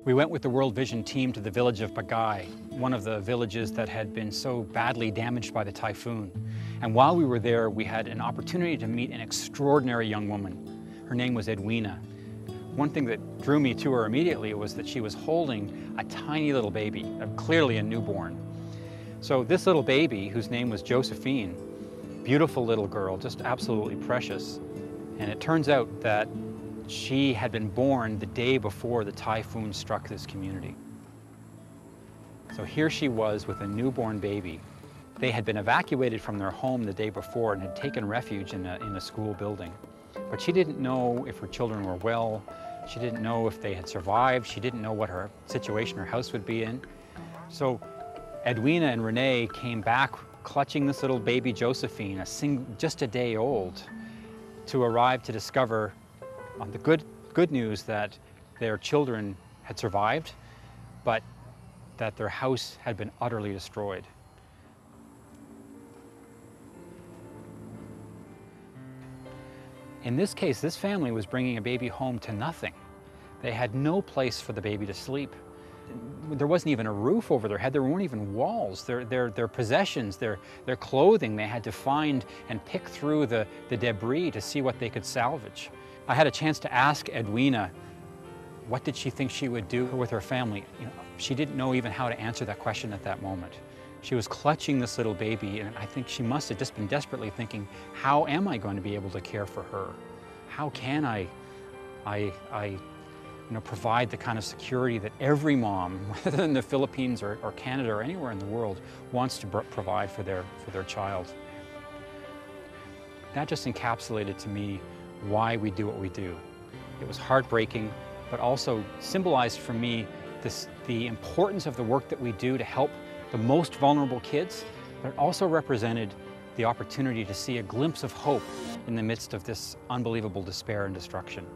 We went with the World Vision team to the village of Bagai, one of the villages that had been so badly damaged by the typhoon. And while we were there, we had an opportunity to meet an extraordinary young woman. Her name was Edwina. One thing that drew me to her immediately was that she was holding a tiny little baby, clearly a newborn. So this little baby, whose name was Josephine, beautiful little girl, just absolutely precious. And it turns out that she had been born the day before the typhoon struck this community. So here she was with a newborn baby. They had been evacuated from their home the day before and had taken refuge in a school building. But she didn't know if her children were well. She didn't know if they had survived. She didn't know what her situation, her house would be in. So Edwina and Renee came back clutching this little baby Josephine, just a day old, to arrive to discover the good news that their children had survived, but that their house had been utterly destroyed. In this case, this family was bringing a baby home to nothing. They had no place for the baby to sleep. There wasn't even a roof over their head. There weren't even walls. Their possessions, their clothing, they had to find and pick through the debris to see what they could salvage. I had a chance to ask Edwina, what did she think she would do with her family? She didn't know even how to answer that question at that moment. She was clutching this little baby, and I think she must have just been desperately thinking, how am I going to be able to care for her? How can I provide the kind of security that every mom, whether in the Philippines or Canada or anywhere in the world, wants to provide for their child? That just encapsulated to me why we do what we do. It was heartbreaking, but also symbolized for me the importance of the work that we do to help the most vulnerable kids, but it also represented the opportunity to see a glimpse of hope in the midst of this unbelievable despair and destruction.